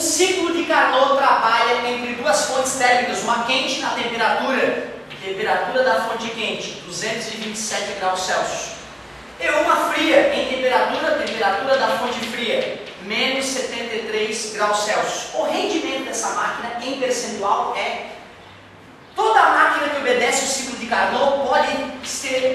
ciclo de Carnot trabalha entre duas fontes térmicas, uma quente na temperatura da fonte quente, 227 graus Celsius, e uma fria em temperatura da fonte fria, menos 73 graus Celsius. O rendimento dessa máquina em percentual é... Toda máquina que obedece o ciclo de Carnot pode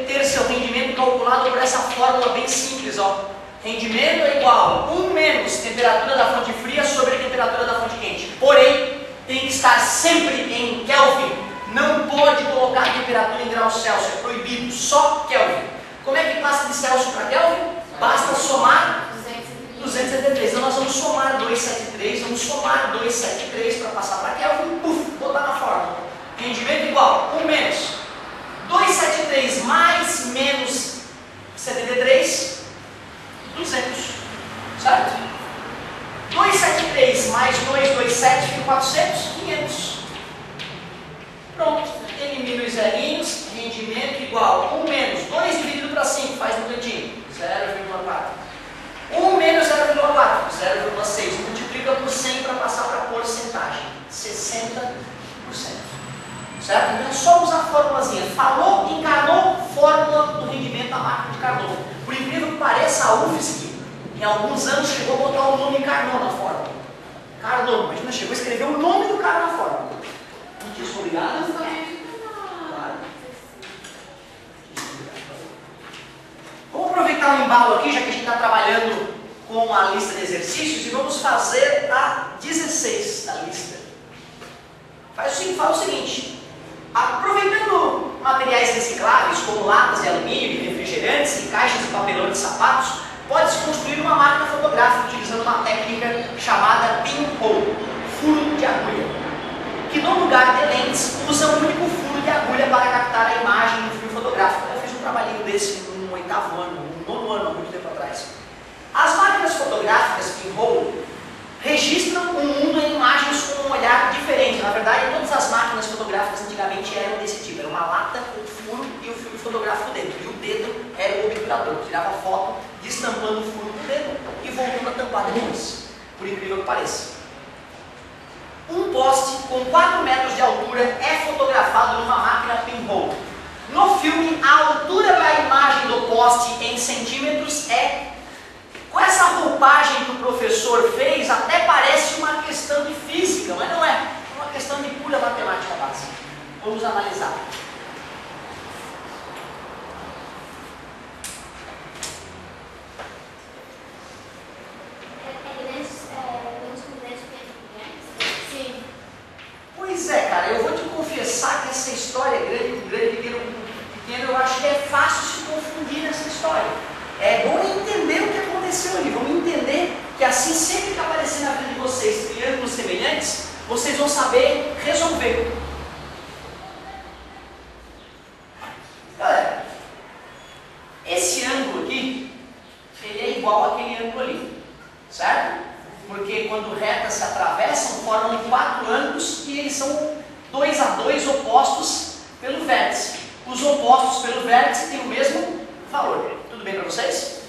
ter seu rendimento calculado por essa fórmula bem simples, ó. Rendimento é igual a 1 menos temperatura da fonte fria sobre a temperatura da fonte quente. Porém, tem que estar sempre em Kelvin. Não pode colocar a temperatura em graus Celsius, é proibido, só Kelvin. Como é que passa de Celsius para Kelvin? Basta somar 273. Então nós vamos somar 273, para passar para Kelvin, botar na fórmula. Rendimento igual a 1 menos 273 mais menos 73, 200, certo? 273 mais 227 fica 400, 500. Pronto, elimina os zerinhos, rendimento igual a 1 menos 2 dividido para 5, faz no cantinho, 0,4. 1 menos 0,4, 0,6. Multiplica por 100 para passar para a porcentagem, 60%. Certo? Então é só usar a formulazinha. Falou em Carnot, fórmula do rendimento da máquina de Carnot. Por incrível que pareça, a UFSC, em alguns anos, chegou a botar o nome Carnot na fórmula. Carnot, imagina, chegou a escrever o nome do cara na fórmula. Muitíssimo obrigado. Claro. Vamos aproveitar o embalo aqui, já que a gente está trabalhando com a lista de exercícios, e vamos fazer a 16 da lista. Faz o seguinte. Aproveitando materiais recicláveis, como latas de alumínio, de refrigerantes e caixas de papelão de sapatos, pode-se construir uma máquina fotográfica utilizando uma técnica chamada pinhole, furo de agulha, que no lugar de lentes usa um único furo de agulha para captar a imagem do filme fotográfico. Eu fiz um trabalhinho desse no 8º ano, no 9º ano, há muito tempo atrás. As máquinas fotográficas pinhole registram um mundo em imagens com um olhar diferente. Na verdade, todas as máquinas fotográficas antigamente eram desse tipo. Era uma lata, um furo e o filme fotográfico dentro. E o dedo era o obturador. Tirava a foto, destampando o furo do dedo e voltando a tampar depois. Por incrível que pareça. Um poste com 4 metros de altura é fotografado numa máquina pinhole. No filme, a altura da imagem do poste em centímetros é... Com essa roupagem que o professor fez, até parece uma questão de física, mas não é. É uma questão de pura matemática básica. Vamos analisar. Sim. Pois é, cara, eu vou te confessar que essa história grande, pequeno, eu acho que é fácil se confundir nessa história. É bom entender o que aconteceu ali. Vamos entender que assim, sempre que aparecer na vida de vocês triângulos semelhantes, vocês vão saber resolver. Galera, esse ângulo aqui, ele é igual àquele ângulo ali, certo? Porque quando retas se atravessam, formam 4 ângulos e eles são 2 a 2 opostos pelo vértice. Os opostos pelo vértice têm o mesmo valor. Tudo bem para vocês?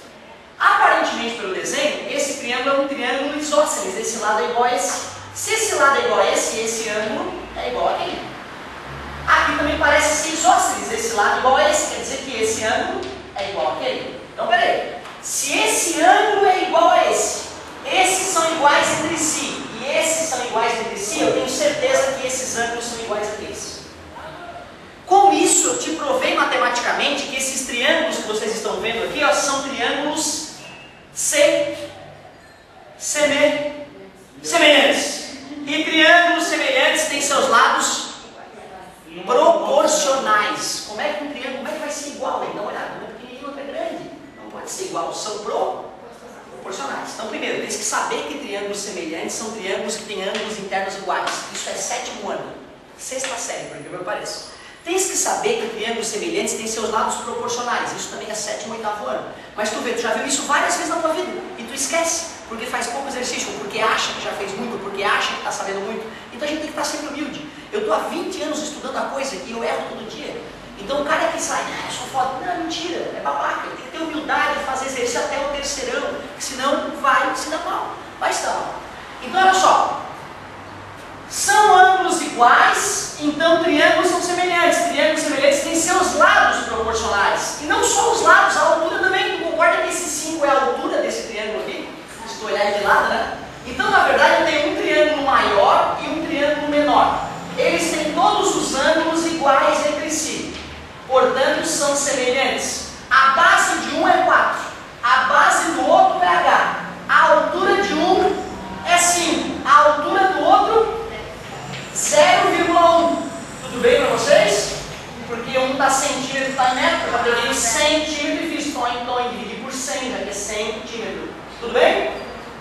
Aparentemente, pelo desenho, esse triângulo é um triângulo isósceles. Esse lado é igual a esse. Se esse lado é igual a esse ângulo é igual a aquele. Aqui também parece ser isósceles. Esse lado é igual a esse. Quer dizer que esse ângulo é igual a aquele. Então, peraí. Se esse ângulo é igual a esse, esses são iguais entre si, e esses são iguais entre si, eu tenho certeza que esses ângulos são iguais a esse. Com isso, eu te provei matematicamente que esses triângulos que vocês estão vendo aqui, ó, são triângulos semelhantes. E triângulos semelhantes têm seus lados proporcionais. Como é que um triângulo, como é que vai ser igual? Dá uma olhada, um é pequenininho, outro é grande. Não pode ser igual, são proporcionais. Então, primeiro, tem que saber que triângulos semelhantes são triângulos que têm ângulos internos iguais. Isso é 7º ano, 6ª série, por incrível que pareça. Tens que saber que triângulos semelhantes têm seus lados proporcionais. Isso também é 7º ou 8º ano. Mas tu vê, tu já viu isso várias vezes na tua vida. E tu esquece, porque faz pouco exercício, ou porque acha que já fez muito, ou porque acha que está sabendo muito. Então a gente tem que estar sempre humilde. Eu estou há 20 anos estudando a coisa e eu erro todo dia. Então o cara que sai, eu sou foda. Não, mentira, é babaca. Tem que ter humildade, fazer exercício até o 3º, senão vai se dar mal. Vai se dar mal. Então olha só, são ângulos iguais, então triângulos são semelhantes. Triângulos semelhantes têm seus lados proporcionais. E não só os lados, a altura também. Tu concorda que esse 5 é a altura desse triângulo aqui? Se tu olhar de lado, né? Então na verdade eu tenho um triângulo maior e um triângulo menor. Eles têm todos os ângulos iguais entre si. Portanto são semelhantes. A base de um é 4. A base do outro é H. A altura de um é 5. A altura do outro 0,1. Tudo bem para vocês? Porque um está centímetro, está em metro. Eu peguei o centímetro e fiz tom, dividi por 100, já que é centímetro. Tudo bem?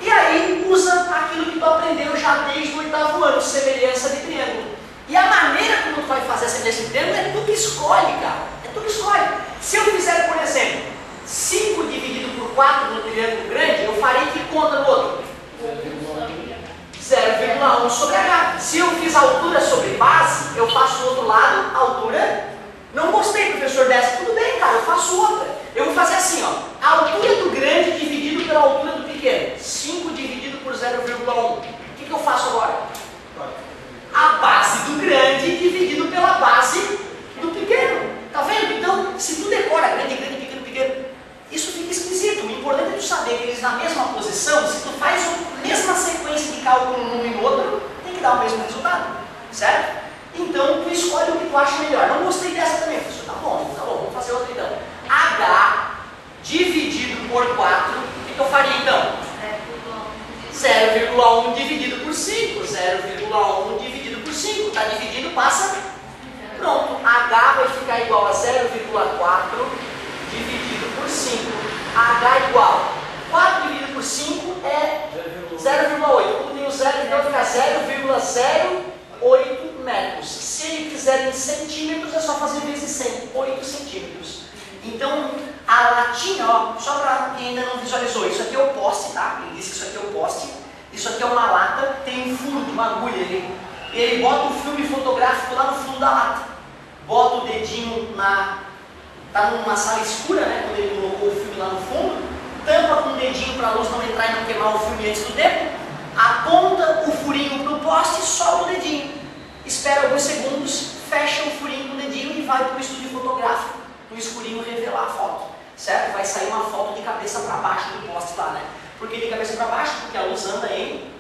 E aí usa aquilo que tu aprendeu já desde o 8º ano, semelhança de triângulo. E a maneira como tu vai fazer a semelhança de triângulo é tu que escolhe, cara. É tu que escolhe. Se eu fizer, por exemplo, 5 dividido por 4 no triângulo grande, eu farei que conta no outro? 0,1 sobre H. Se eu fiz altura sobre base, eu faço do outro lado altura. Não gostei, professor, dessa. Tudo bem, cara, eu faço outra. Eu vou fazer assim, ó. A altura do grande dividido pela altura do pequeno. 5 dividido por 0,1. O que eu faço agora? A base do grande dividido pela base do pequeno. Tá vendo? Então, se tu decora grande, pequeno, isso fica esquisito. O importante é tu saber que eles na mesma posição, se tu faz a mesma sequência de cálculo num e no outro, tem que dar o mesmo resultado. Certo? Então, tu escolhe o que tu acha melhor. Não gostei dessa também, professor. Tá bom, vamos fazer outra então. H dividido por 4, o que eu faria então? 0,1 dividido por 5. 0,1 dividido por 5. Está dividindo, passa. Pronto. H vai ficar igual a 0,4 dividido por 5. H igual. 4 dividido por 5 é 0,8. Como tem o 0, então fica 0,08 metros. Se ele quiser em centímetros, é só fazer vezes 100. 8 centímetros. Então, a latinha, ó, só para quem ainda não visualizou, isso aqui é o poste, tá? Ele disse que isso aqui é o poste. Isso aqui é uma lata, tem um furo de uma agulha ali. E ele bota o filme fotográfico lá no fundo da lata. Bota o dedinho tá numa sala escura, né? Quando ele colocou o filme lá no fundo. Tampa com o dedinho para a luz não entrar e não queimar o filme antes do tempo. Aponta o furinho para o poste e solta o dedinho. Espera alguns segundos, fecha o furinho com o dedinho e vai para o estúdio fotográfico. No escurinho revelar a foto, certo? Vai sair uma foto de cabeça para baixo do poste lá, né? Por que de cabeça para baixo? Porque a luz anda em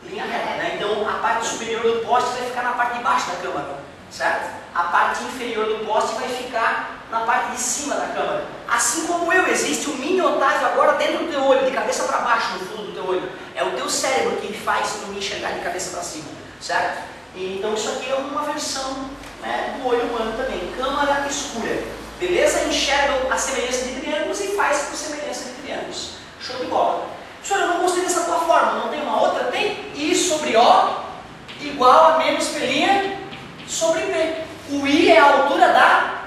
linha reta, né? Então a parte superior do poste vai ficar na parte de baixo da câmera, certo? A parte inferior do poste vai ficar na parte de cima da câmera. Assim como eu, existe um mini Otávio agora dentro do teu olho, de cabeça para baixo no fundo do teu olho. É o teu cérebro que faz tu me enxergar de cabeça para cima, certo? E, então isso aqui é uma versão, né, do olho humano também, câmara escura. Beleza? Enxerga a semelhança de triângulos e faz por semelhança de triângulos. Show de bola. Senhor, eu não gostei dessa tua forma. Não tem uma outra? Tem I sobre O igual a menos pelinha sobre P. O I é a altura da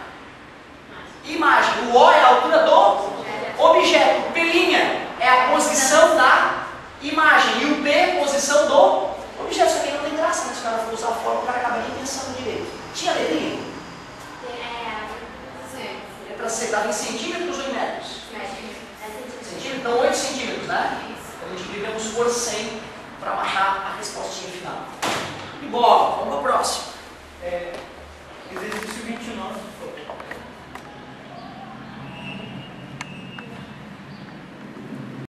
imagem. O O é a altura do objeto. Pelinha é a posição da imagem. E o P é a posição do objeto. Isso aqui não tem graça, né? Se o cara for usar a forma, o cara acaba nem pensando direito. Tinha letrinha? Para ser, estava em centímetros ou em metros? Centímetros, então 8 centímetros, né? Então multiplicamos por 100 para matar a respostinha final. E bola, vamos para o próximo. Exercício 20.